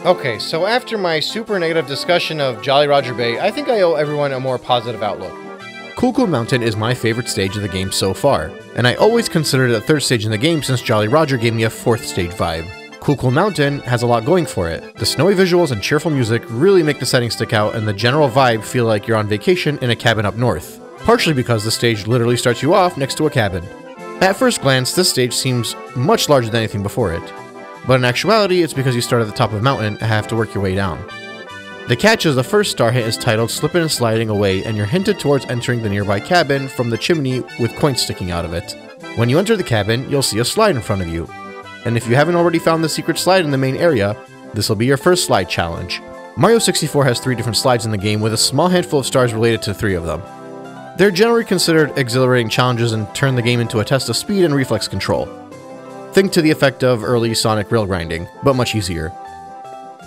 Okay, so after my super negative discussion of Jolly Roger Bay, I think I owe everyone a more positive outlook. Cool Cool Mountain is my favorite stage of the game so far, and I always considered it a third stage in the game since Jolly Roger gave me a fourth stage vibe. Cool Cool Mountain has a lot going for it. The snowy visuals and cheerful music really make the setting stick out, and the general vibe feel like you're on vacation in a cabin up north, partially because the stage literally starts you off next to a cabin. At first glance, this stage seems much larger than anything before it, but in actuality, it's because you start at the top of a mountain and have to work your way down. The catch is the first star hit is titled Slippin' and Sliding Away, and you're hinted towards entering the nearby cabin from the chimney with coins sticking out of it. When you enter the cabin, you'll see a slide in front of you, and if you haven't already found the secret slide in the main area, this will be your first slide challenge. Mario 64 has 3 different slides in the game with a small handful of stars related to 3 of them. They're generally considered exhilarating challenges and turn the game into a test of speed and reflex control. Think to the effect of early Sonic rail grinding, but much easier.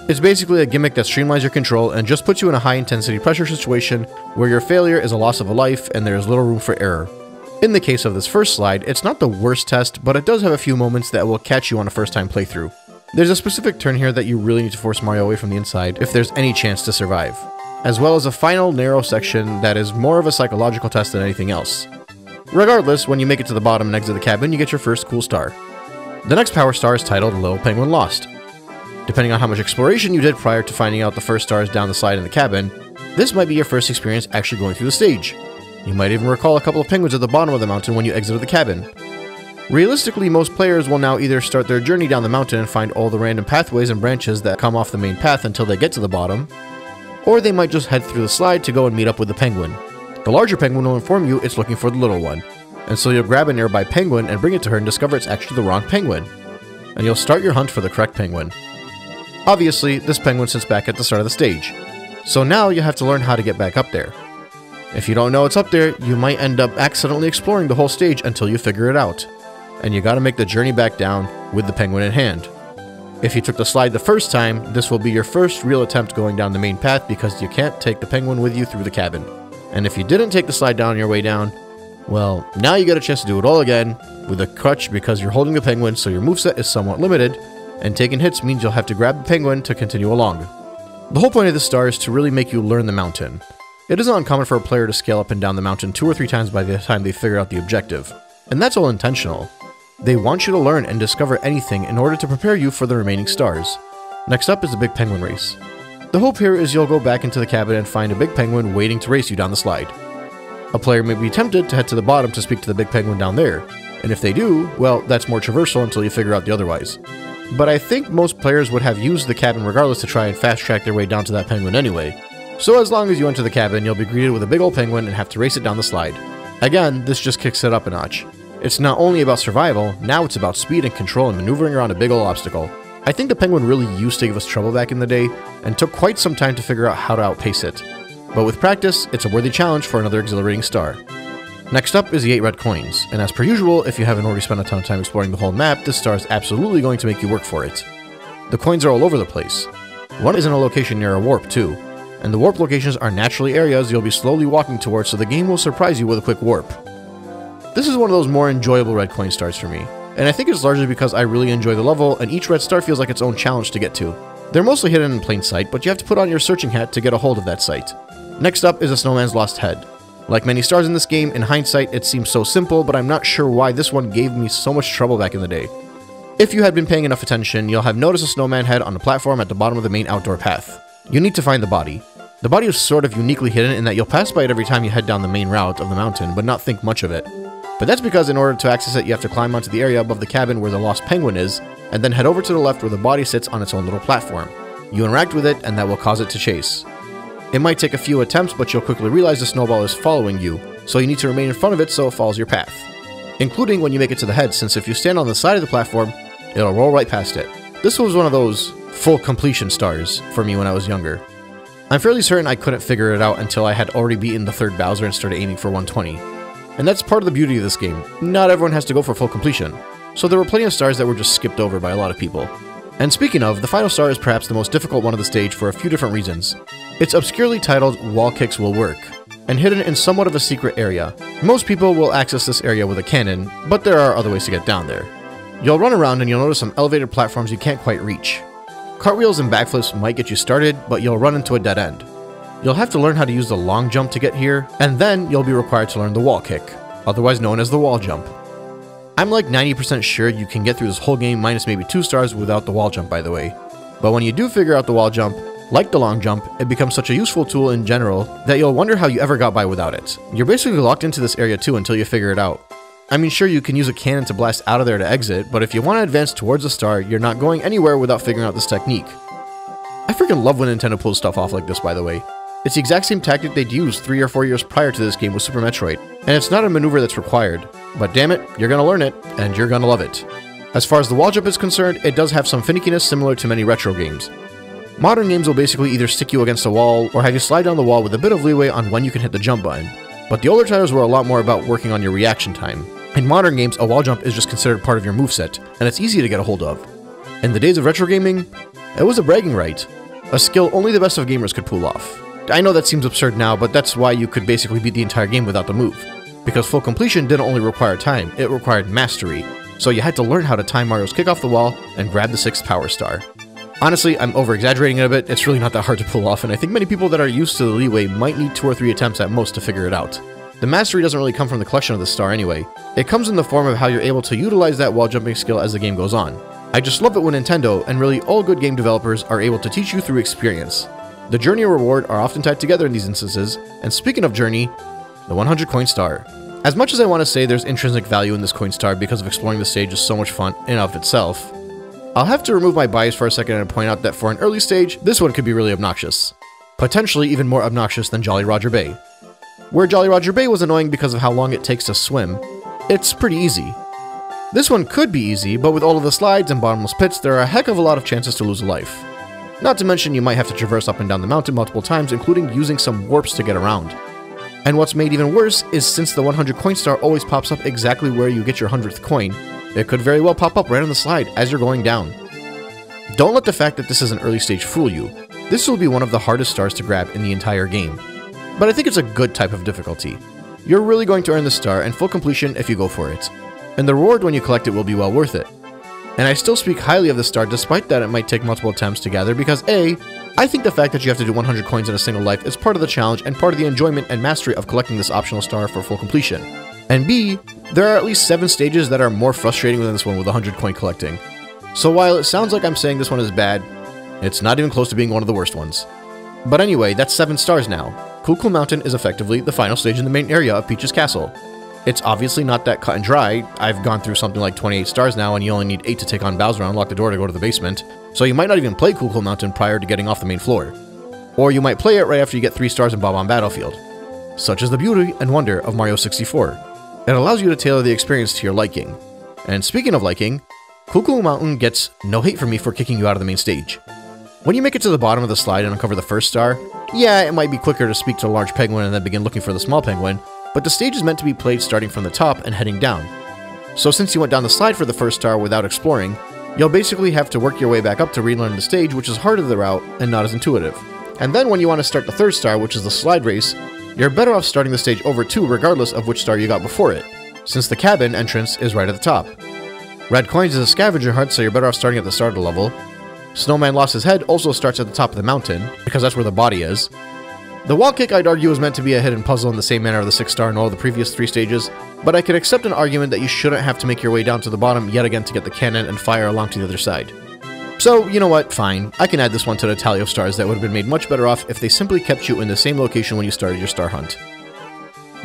It's basically a gimmick that streamlines your control and just puts you in a high-intensity pressure situation where your failure is a loss of a life and there is little room for error. In the case of this first slide, it's not the worst test, but it does have a few moments that will catch you on a first-time playthrough. There's a specific turn here that you really need to force Mario away from the inside if there's any chance to survive, as well as a final narrow section that is more of a psychological test than anything else. Regardless, when you make it to the bottom and exit the cabin, you get your first cool star. The next power star is titled Little Penguin Lost. Depending on how much exploration you did prior to finding out the first stars down the slide in the cabin, this might be your first experience actually going through the stage. You might even recall a couple of penguins at the bottom of the mountain when you exited the cabin. Realistically, most players will now either start their journey down the mountain and find all the random pathways and branches that come off the main path until they get to the bottom, or they might just head through the slide to go and meet up with the penguin. The larger penguin will inform you it's looking for the little one, and so you'll grab a nearby penguin and bring it to her and discover it's actually the wrong penguin, and you'll start your hunt for the correct penguin. Obviously, this penguin sits back at the start of the stage, so now you have to learn how to get back up there. If you don't know it's up there, you might end up accidentally exploring the whole stage until you figure it out, and you gotta make the journey back down with the penguin in hand. If you took the slide the first time, this will be your first real attempt going down the main path because you can't take the penguin with you through the cabin. And if you didn't take the slide down on your way down, well, now you get a chance to do it all again with a crutch because you're holding the penguin, so your moveset is somewhat limited, and taking hits means you'll have to grab the penguin to continue along. The whole point of this star is to really make you learn the mountain. It isn't uncommon for a player to scale up and down the mountain 2 or 3 times by the time they figure out the objective, and that's all intentional. They want you to learn and discover anything in order to prepare you for the remaining stars. Next up is the Big Penguin Race. The hope here is you'll go back into the cabin and find a big penguin waiting to race you down the slide. A player may be tempted to head to the bottom to speak to the big penguin down there, and if they do, well, that's more traversal until you figure out the otherwise. But I think most players would have used the cabin regardless to try and fast-track their way down to that penguin anyway. So as long as you enter the cabin, you'll be greeted with a big old penguin and have to race it down the slide. Again, this just kicks it up a notch. It's not only about survival, now it's about speed and control and maneuvering around a big old obstacle. I think the penguin really used to give us trouble back in the day, and took quite some time to figure out how to outpace it. But with practice, it's a worthy challenge for another exhilarating star. Next up is the 8 red coins, and as per usual, if you haven't already spent a ton of time exploring the whole map, this star is absolutely going to make you work for it. The coins are all over the place. One is in a location near a warp too, and the warp locations are naturally areas you'll be slowly walking towards, so the game will surprise you with a quick warp. This is one of those more enjoyable red coin stars for me, and I think it's largely because I really enjoy the level, and each red star feels like its own challenge to get to. They're mostly hidden in plain sight, but you have to put on your searching hat to get a hold of that sight. Next up is a snowman's lost head. Like many stars in this game, in hindsight it seems so simple, but I'm not sure why this one gave me so much trouble back in the day. If you had been paying enough attention, you'll have noticed a snowman head on a platform at the bottom of the main outdoor path. You need to find the body. The body is sort of uniquely hidden in that you'll pass by it every time you head down the main route of the mountain, but not think much of it. But that's because in order to access it, you have to climb onto the area above the cabin where the lost penguin is, and then head over to the left where the body sits on its own little platform. You interact with it, and that will cause it to chase. It might take a few attempts, but you'll quickly realize the snowball is following you, so you need to remain in front of it so it follows your path. Including when you make it to the head, since if you stand on the side of the platform, it'll roll right past it. This was one of those full completion stars for me when I was younger. I'm fairly certain I couldn't figure it out until I had already beaten the 3rd Bowser and started aiming for 120. And that's part of the beauty of this game. Not everyone has to go for full completion, so there were plenty of stars that were just skipped over by a lot of people. And speaking of, the final star is perhaps the most difficult one of the stage for a few different reasons. It's obscurely titled Wall Kicks Will Work, and hidden in somewhat of a secret area. Most people will access this area with a cannon, but there are other ways to get down there. You'll run around and you'll notice some elevated platforms you can't quite reach. Cartwheels and backflips might get you started, but you'll run into a dead end. You'll have to learn how to use the long jump to get here, and then you'll be required to learn the wall kick, otherwise known as the wall jump. I'm like 90% sure you can get through this whole game minus maybe 2 stars without the wall jump, by the way. But when you do figure out the wall jump, like the long jump, it becomes such a useful tool in general that you'll wonder how you ever got by without it. You're basically locked into this area too until you figure it out. I mean, sure, you can use a cannon to blast out of there to exit, but if you want to advance towards a star, you're not going anywhere without figuring out this technique. I freaking love when Nintendo pulls stuff off like this, by the way. It's the exact same tactic they'd used 3 or 4 years prior to this game with Super Metroid, and it's not a maneuver that's required. But damn it, you're gonna learn it, and you're gonna love it. As far as the wall jump is concerned, it does have some finickiness similar to many retro games. Modern games will basically either stick you against a wall, or have you slide down the wall with a bit of leeway on when you can hit the jump button. But the older titles were a lot more about working on your reaction time. In modern games, a wall jump is just considered part of your moveset, and it's easy to get a hold of. In the days of retro gaming, it was a bragging right, a skill only the best of gamers could pull off. I know that seems absurd now, but that's why you could basically beat the entire game without the move. Because full completion didn't only require time, it required mastery, so you had to learn how to time Mario's kick off the wall and grab the 6th power star. Honestly, I'm over-exaggerating it a bit, it's really not that hard to pull off, and I think many people that are used to the leeway might need 2 or 3 attempts at most to figure it out. The mastery doesn't really come from the collection of the star anyway. It comes in the form of how you're able to utilize that wall jumping skill as the game goes on. I just love it when Nintendo, and really all good game developers, are able to teach you through experience. The journey and reward are often tied together in these instances, and speaking of journey, the 100 coin star. As much as I want to say there's intrinsic value in this coin star because of exploring the stage is so much fun in and of itself, I'll have to remove my bias for a second and point out that for an early stage, this one could be really obnoxious. Potentially even more obnoxious than Jolly Roger Bay. Where Jolly Roger Bay was annoying because of how long it takes to swim, it's pretty easy. This one could be easy, but with all of the slides and bottomless pits, there are a heck of a lot of chances to lose a life. Not to mention you might have to traverse up and down the mountain multiple times, including using some warps to get around. And what's made even worse is since the 100 coin star always pops up exactly where you get your 100th coin, it could very well pop up right on the slide as you're going down. Don't let the fact that this is an early stage fool you. This will be one of the hardest stars to grab in the entire game. But I think it's a good type of difficulty. You're really going to earn the star and full completion if you go for it. And the reward when you collect it will be well worth it. And I still speak highly of the star despite that it might take multiple attempts to gather because A, I think the fact that you have to do 100 coins in a single life is part of the challenge and part of the enjoyment and mastery of collecting this optional star for full completion. And B, there are at least 7 stages that are more frustrating than this one with 100 coin collecting. So while it sounds like I'm saying this one is bad, it's not even close to being one of the worst ones. But anyway, that's 7 stars now. Cool Mountain is effectively the final stage in the main area of Peach's Castle. It's obviously not that cut and dry. I've gone through something like 28 stars now and you only need 8 to take on Bowser and unlock the door to go to the basement, so you might not even play Cool Mountain prior to getting off the main floor. Or you might play it right after you get 3 stars in Bob-on Battlefield. Such is the beauty and wonder of Mario 64. It allows you to tailor the experience to your liking. And speaking of liking, Cool Mountain gets no hate from me for kicking you out of the main stage. When you make it to the bottom of the slide and uncover the first star, yeah, it might be quicker to speak to a large penguin and then begin looking for the small penguin, but the stage is meant to be played starting from the top and heading down. So since you went down the slide for the first star without exploring, you'll basically have to work your way back up to relearn the stage, which is harder the route and not as intuitive. And then when you want to start the third star, which is the slide race, you're better off starting the stage over 2 regardless of which star you got before it, since the cabin entrance is right at the top. Red Coins is a scavenger hunt, so you're better off starting at the start of the level. Snowman Lost His Head also starts at the top of the mountain, because that's where the body is. The wall kick, I'd argue, is meant to be a hidden puzzle in the same manner of the 6th star in all the previous 3 stages, but I could accept an argument that you shouldn't have to make your way down to the bottom yet again to get the cannon and fire along to the other side. So, you know what, fine, I can add this one to the tally of stars that would have been made much better off if they simply kept you in the same location when you started your star hunt.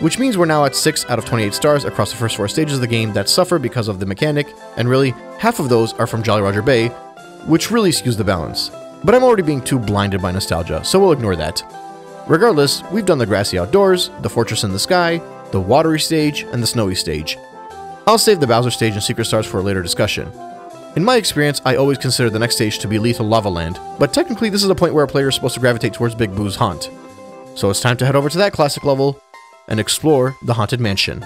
Which means we're now at 6 out of 28 stars across the first 4 stages of the game that suffer because of the mechanic, and really, half of those are from Jolly Roger Bay, which really skews the balance. But I'm already being too blinded by nostalgia, so we'll ignore that. Regardless, we've done the grassy outdoors, the fortress in the sky, the watery stage, and the snowy stage. I'll save the Bowser stage and secret stars for a later discussion. In my experience, I always consider the next stage to be Lethal Lava Land, but technically this is a point where a player is supposed to gravitate towards Big Boo's haunt. So it's time to head over to that classic level and explore the Haunted Mansion.